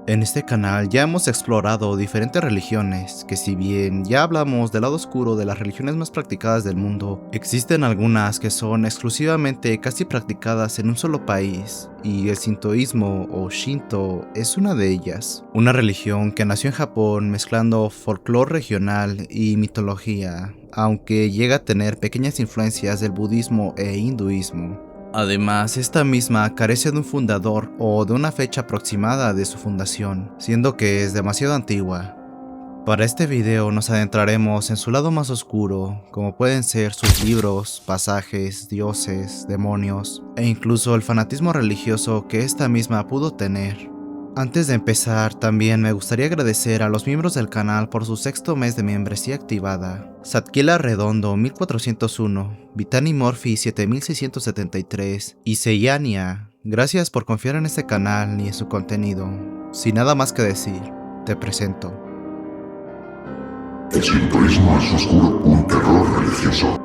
En este canal ya hemos explorado diferentes religiones, que si bien ya hablamos del lado oscuro de las religiones más practicadas del mundo, existen algunas que son exclusivamente casi practicadas en un solo país, y el sintoísmo o Shinto es una de ellas. Una religión que nació en Japón mezclando folclore regional y mitología, aunque llega a tener pequeñas influencias del budismo e hinduismo. Además, esta misma carece de un fundador o de una fecha aproximada de su fundación, siendo que es demasiado antigua. Para este video nos adentraremos en su lado más oscuro, como pueden ser sus libros, pasajes, dioses, demonios, e incluso el fanatismo religioso que esta misma pudo tener. Antes de empezar, también me gustaría agradecer a los miembros del canal por su sexto mes de membresía activada. Satquila Redondo 1401, Vitani Morphy 7673 y Seyania. Gracias por confiar en este canal y en su contenido. Sin nada más que decir, te presento. El sintoísmo es oscuro, un terror religioso.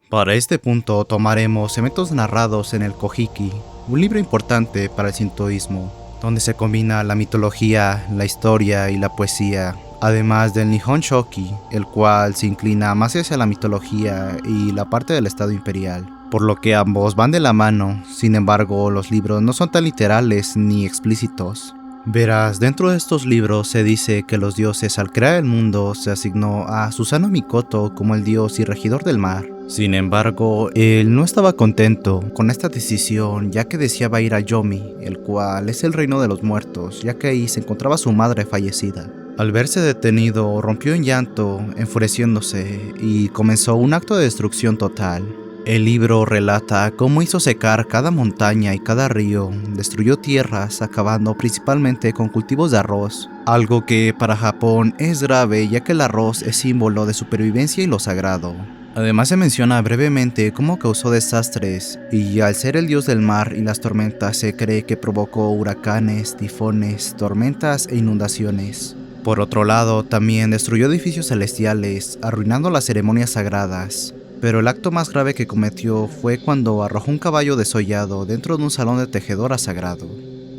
Para este punto tomaremos eventos narrados en el Kojiki, un libro importante para el sintoísmo, donde se combina la mitología, la historia y la poesía, además del Nihon Shoki, el cual se inclina más hacia la mitología y la parte del estado imperial, por lo que ambos van de la mano. Sin embargo, los libros no son tan literales ni explícitos. Verás, dentro de estos libros se dice que los dioses al crear el mundo se asignó a Susanoo Mikoto como el dios y regidor del mar. Sin embargo, él no estaba contento con esta decisión, ya que deseaba ir a Yomi, el cual es el reino de los muertos, ya que ahí se encontraba su madre fallecida. Al verse detenido, rompió en llanto, enfureciéndose, y comenzó un acto de destrucción total. El libro relata cómo hizo secar cada montaña y cada río, destruyó tierras, acabando principalmente con cultivos de arroz, algo que para Japón es grave ya que el arroz es símbolo de supervivencia y lo sagrado. Además se menciona brevemente cómo causó desastres, y al ser el dios del mar y las tormentas se cree que provocó huracanes, tifones, tormentas e inundaciones. Por otro lado, también destruyó edificios celestiales, arruinando las ceremonias sagradas. Pero el acto más grave que cometió fue cuando arrojó un caballo desollado dentro de un salón de tejedora sagrado.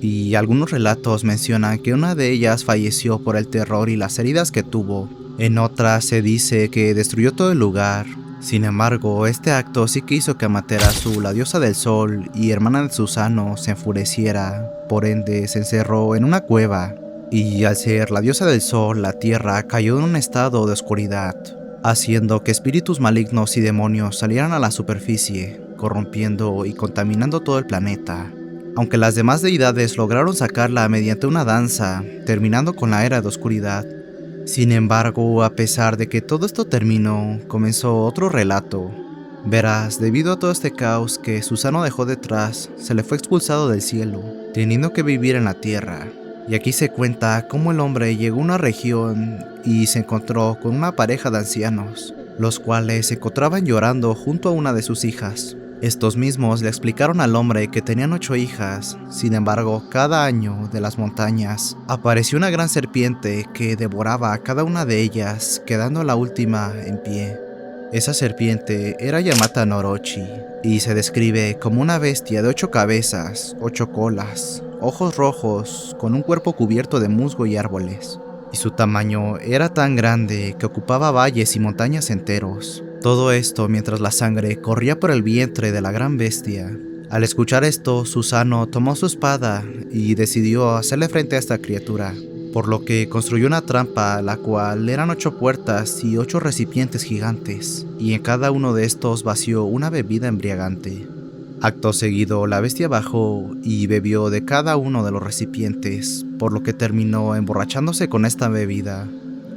Y algunos relatos mencionan que una de ellas falleció por el terror y las heridas que tuvo. En otras se dice que destruyó todo el lugar. Sin embargo, este acto sí que hizo que Amaterasu, la diosa del sol y hermana de Susanoo, se enfureciera. Por ende, se encerró en una cueva. Y al ser la diosa del sol, la tierra cayó en un estado de oscuridad, haciendo que espíritus malignos y demonios salieran a la superficie, corrompiendo y contaminando todo el planeta. Aunque las demás deidades lograron sacarla mediante una danza, terminando con la era de oscuridad. Sin embargo, a pesar de que todo esto terminó, comenzó otro relato. Verás, debido a todo este caos que Susanoo dejó detrás, se le fue expulsado del cielo, teniendo que vivir en la tierra. Y aquí se cuenta cómo el hombre llegó a una región y se encontró con una pareja de ancianos, los cuales se encontraban llorando junto a una de sus hijas. Estos mismos le explicaron al hombre que tenían 8 hijas. Sin embargo, cada año de las montañas apareció una gran serpiente que devoraba a cada una de ellas, quedando la última en pie. Esa serpiente era Yamata no Orochi y se describe como una bestia de 8 cabezas, 8 colas, ojos rojos, con un cuerpo cubierto de musgo y árboles. Y su tamaño era tan grande que ocupaba valles y montañas enteros. Todo esto mientras la sangre corría por el vientre de la gran bestia. Al escuchar esto, Susanoo tomó su espada y decidió hacerle frente a esta criatura. por lo que construyó una trampa, la cual eran 8 puertas y 8 recipientes gigantes, y en cada uno de estos vació una bebida embriagante. Acto seguido, la bestia bajó y bebió de cada uno de los recipientes, por lo que terminó emborrachándose con esta bebida.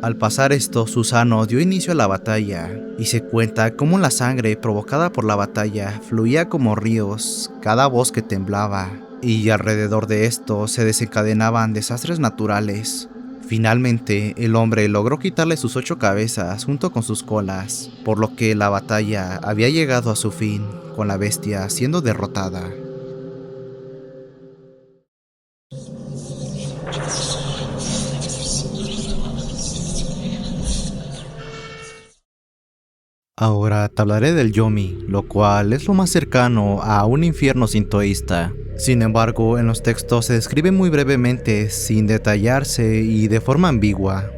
Al pasar esto, Susano dio inicio a la batalla, y se cuenta cómo la sangre provocada por la batalla fluía como ríos, cada bosque temblaba, y alrededor de esto se desencadenaban desastres naturales. Finalmente, el hombre logró quitarle sus 8 cabezas junto con sus colas, por lo que la batalla había llegado a su fin, con la bestia siendo derrotada. Ahora te hablaré del Yomi, lo cual es lo más cercano a un infierno sintoísta. Sin embargo, en los textos se describe muy brevemente, sin detallarse y de forma ambigua.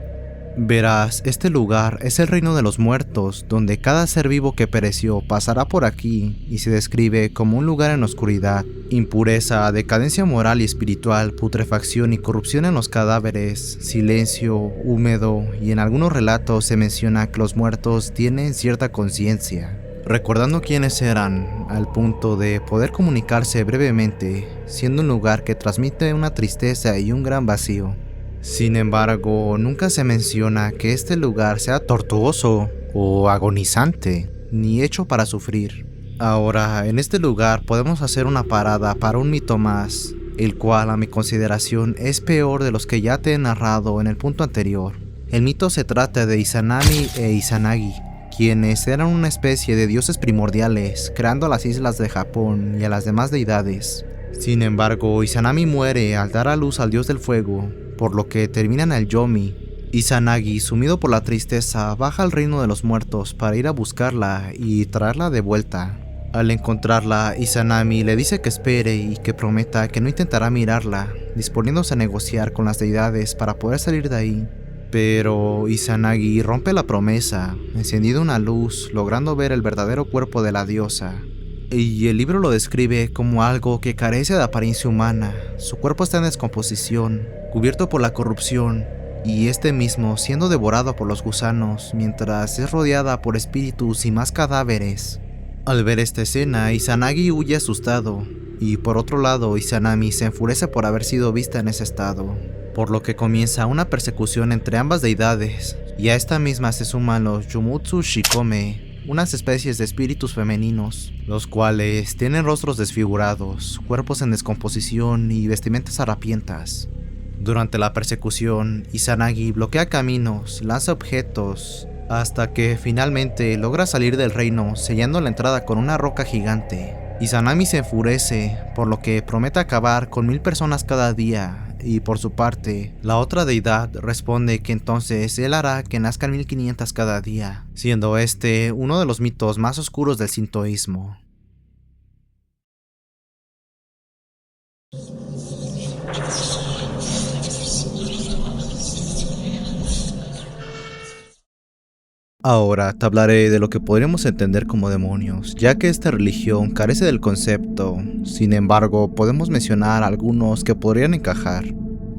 Verás, este lugar es el reino de los muertos, donde cada ser vivo que pereció pasará por aquí, y se describe como un lugar en oscuridad, impureza, decadencia moral y espiritual, putrefacción y corrupción en los cadáveres, silencio, húmedo, y en algunos relatos se menciona que los muertos tienen cierta conciencia, recordando quiénes eran, al punto de poder comunicarse brevemente, siendo un lugar que transmite una tristeza y un gran vacío. Sin embargo, nunca se menciona que este lugar sea tortuoso o agonizante, ni hecho para sufrir. Ahora, en este lugar podemos hacer una parada para un mito más, el cual a mi consideración es peor de los que ya te he narrado en el punto anterior. El mito se trata de Izanami e Izanagi, quienes eran una especie de dioses primordiales, creando las islas de Japón y a las demás deidades. Sin embargo, Izanami muere al dar a luz al dios del fuego, por lo que termina en el Yomi. Izanagi, sumido por la tristeza, baja al reino de los muertos para ir a buscarla y traerla de vuelta. Al encontrarla, Izanami le dice que espere y que prometa que no intentará mirarla, disponiéndose a negociar con las deidades para poder salir de ahí. Pero Izanagi rompe la promesa, encendiendo una luz, logrando ver el verdadero cuerpo de la diosa. Y el libro lo describe como algo que carece de apariencia humana. Su cuerpo está en descomposición, cubierto por la corrupción, y este mismo siendo devorado por los gusanos, mientras es rodeada por espíritus y más cadáveres. Al ver esta escena, Izanagi huye asustado, y por otro lado, Izanami se enfurece por haber sido vista en ese estado, por lo que comienza una persecución entre ambas deidades, y a esta misma se suman los Yumutsu Shikome, unas especies de espíritus femeninos, los cuales tienen rostros desfigurados, cuerpos en descomposición y vestimentas harapientas. Durante la persecución, Izanagi bloquea caminos, lanza objetos, hasta que finalmente logra salir del reino sellando la entrada con una roca gigante. Izanami se enfurece, por lo que promete acabar con 1000 personas cada día, y por su parte, la otra deidad responde que entonces él hará que nazcan 1500 cada día, siendo este uno de los mitos más oscuros del sintoísmo. Ahora te hablaré de lo que podríamos entender como demonios, ya que esta religión carece del concepto. Sin embargo, podemos mencionar algunos que podrían encajar.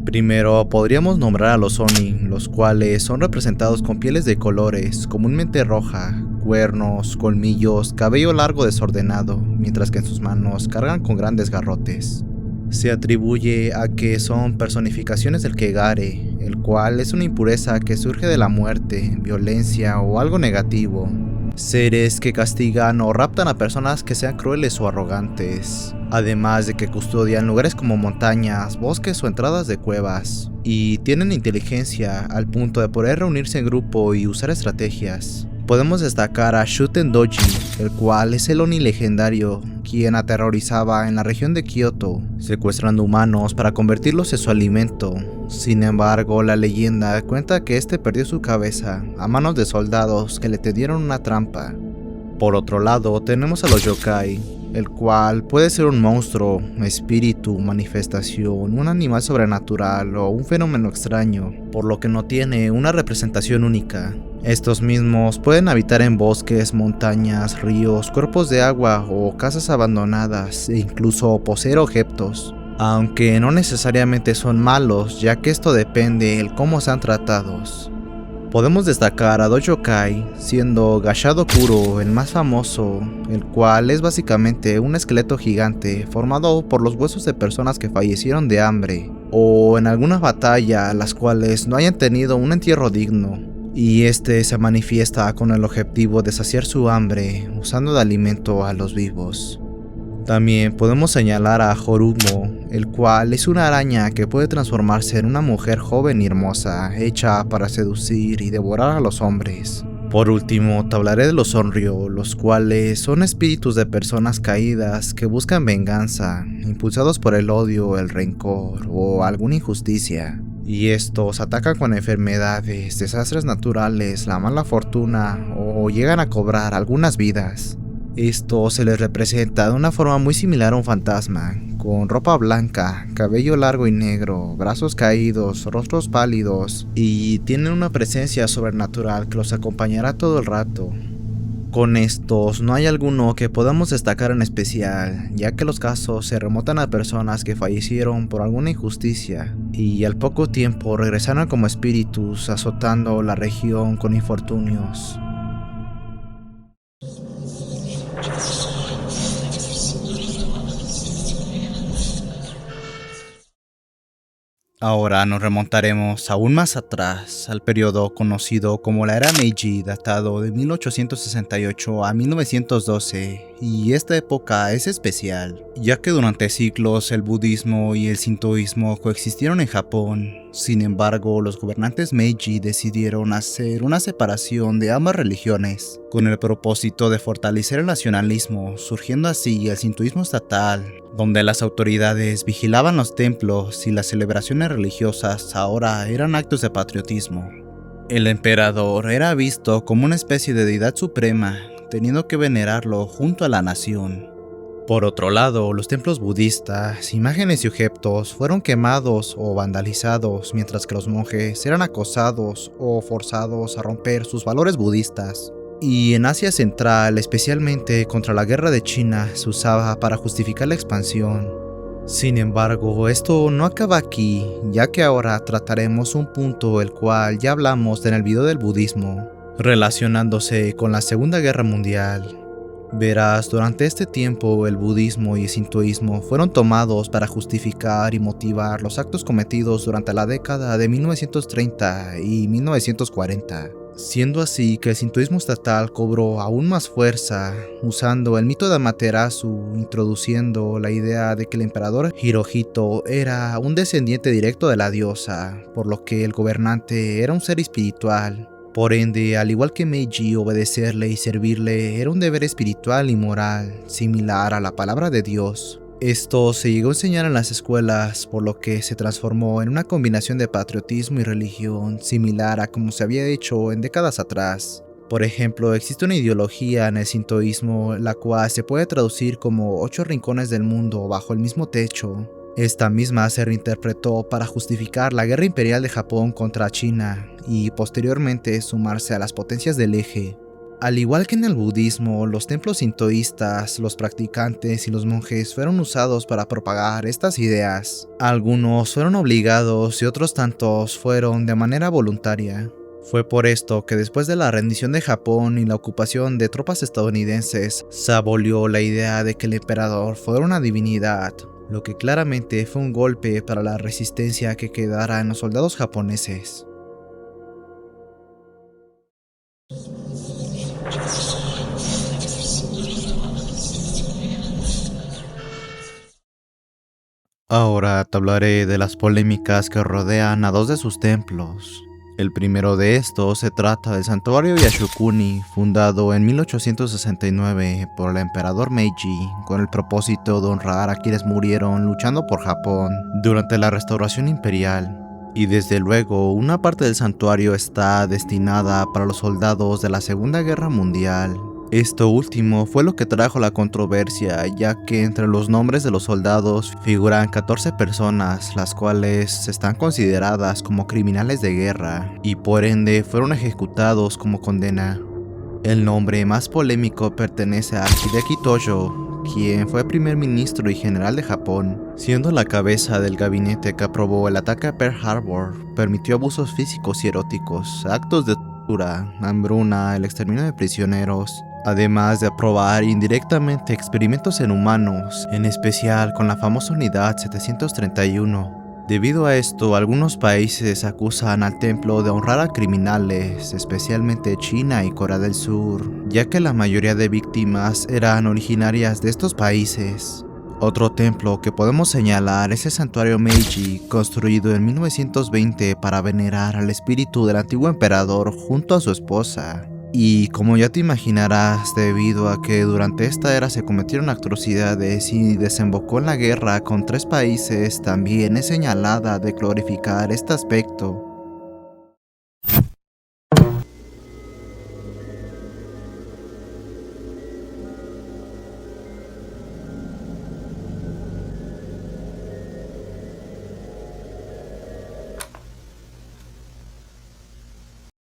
Primero, podríamos nombrar a los Oni, los cuales son representados con pieles de colores, comúnmente roja, cuernos, colmillos, cabello largo desordenado, mientras que en sus manos cargan con grandes garrotes. Se atribuye a que son personificaciones del Kegare, el cual es una impureza que surge de la muerte, violencia o algo negativo. Seres que castigan o raptan a personas que sean crueles o arrogantes, además de que custodian lugares como montañas, bosques o entradas de cuevas, y tienen inteligencia al punto de poder reunirse en grupo y usar estrategias. Podemos destacar a Shuten Doji, el cual es el Oni legendario, quien aterrorizaba en la región de Kyoto, secuestrando humanos para convertirlos en su alimento. Sin embargo, la leyenda cuenta que este perdió su cabeza a manos de soldados que le tendieron una trampa. Por otro lado, tenemos a los yokai, el cual puede ser un monstruo, espíritu, manifestación, un animal sobrenatural o un fenómeno extraño, por lo que no tiene una representación única. Estos mismos pueden habitar en bosques, montañas, ríos, cuerpos de agua o casas abandonadas e incluso poseer objetos. aunque no necesariamente son malos, ya que esto depende de cómo sean tratados. Podemos destacar a dos yokai, siendo Gashado Kuro el más famoso, el cual es básicamente un esqueleto gigante formado por los huesos de personas que fallecieron de hambre, o en alguna batalla las cuales no hayan tenido un entierro digno, y este se manifiesta con el objetivo de saciar su hambre usando de alimento a los vivos. También podemos señalar a Jorumo, el cual es una araña que puede transformarse en una mujer joven y hermosa, hecha para seducir y devorar a los hombres. Por último, te hablaré de los Onryo, los cuales son espíritus de personas caídas que buscan venganza, impulsados por el odio, el rencor o alguna injusticia. Y estos atacan con enfermedades, desastres naturales, la mala fortuna o llegan a cobrar algunas vidas. Esto se les representa de una forma muy similar a un fantasma, con ropa blanca, cabello largo y negro, brazos caídos, rostros pálidos, y tienen una presencia sobrenatural que los acompañará todo el rato. Con estos no hay alguno que podamos destacar en especial, ya que los casos se remontan a personas que fallecieron por alguna injusticia, y al poco tiempo regresaron como espíritus azotando la región con infortunios. Ahora nos remontaremos aún más atrás, al periodo conocido como la era Meiji, datado de 1868 a 1912, y esta época es especial, ya que durante siglos el budismo y el sintoísmo coexistieron en Japón. Sin embargo, los gobernantes Meiji decidieron hacer una separación de ambas religiones, con el propósito de fortalecer el nacionalismo, surgiendo así el sintoísmo estatal, donde las autoridades vigilaban los templos y las celebraciones religiosas ahora eran actos de patriotismo. El emperador era visto como una especie de deidad suprema, teniendo que venerarlo junto a la nación. Por otro lado, los templos budistas, imágenes y objetos fueron quemados o vandalizados, mientras que los monjes eran acosados o forzados a romper sus valores budistas. Y en Asia Central, especialmente contra la guerra de China, se usaba para justificar la expansión. Sin embargo, esto no acaba aquí, ya que ahora trataremos un punto el cual ya hablamos en el video del budismo, relacionándose con la Segunda Guerra Mundial. Verás, durante este tiempo el budismo y el sintoísmo fueron tomados para justificar y motivar los actos cometidos durante la década de 1930 y 1940. Siendo así que el sintoísmo estatal cobró aún más fuerza, usando el mito de Amaterasu, introduciendo la idea de que el emperador Hirohito era un descendiente directo de la diosa, por lo que el gobernante era un ser espiritual. Por ende, al igual que Meiji, obedecerle y servirle era un deber espiritual y moral, similar a la palabra de Dios. Esto se llegó a enseñar en las escuelas, por lo que se transformó en una combinación de patriotismo y religión, similar a como se había hecho en décadas atrás. Por ejemplo, existe una ideología en el sintoísmo, la cual se puede traducir como 8 rincones del mundo bajo el mismo techo. Esta misma se reinterpretó para justificar la guerra imperial de Japón contra China y posteriormente sumarse a las potencias del eje. Al igual que en el budismo, los templos sintoístas, los practicantes y los monjes fueron usados para propagar estas ideas. Algunos fueron obligados y otros tantos fueron de manera voluntaria. Fue por esto que después de la rendición de Japón y la ocupación de tropas estadounidenses, se abolió la idea de que el emperador fuera una divinidad, lo que claramente fue un golpe para la resistencia que quedara en los soldados japoneses. Ahora te hablaré de las polémicas que rodean a dos de sus templos. El primero de estos se trata del santuario Yasukuni, fundado en 1869 por el emperador Meiji, con el propósito de honrar a quienes murieron luchando por Japón durante la restauración imperial. Y desde luego, una parte del santuario está destinada para los soldados de la Segunda Guerra Mundial. Esto último fue lo que trajo la controversia, ya que entre los nombres de los soldados figuran 14 personas, las cuales están consideradas como criminales de guerra y por ende fueron ejecutados como condena. El nombre más polémico pertenece a Hideki Tojo, quien fue primer ministro y general de Japón, siendo la cabeza del gabinete que aprobó el ataque a Pearl Harbor, permitió abusos físicos y eróticos, actos de tortura, hambruna, el exterminio de prisioneros, además de aprobar indirectamente experimentos en humanos, en especial con la famosa Unidad 731. Debido a esto, algunos países acusan al templo de honrar a criminales, especialmente China y Corea del Sur, ya que la mayoría de víctimas eran originarias de estos países. Otro templo que podemos señalar es el santuario Meiji, construido en 1920 para venerar al espíritu del antiguo emperador junto a su esposa. Y como ya te imaginarás, debido a que durante esta era se cometieron atrocidades y desembocó en la guerra con 3 países, también es señalada de glorificar este aspecto.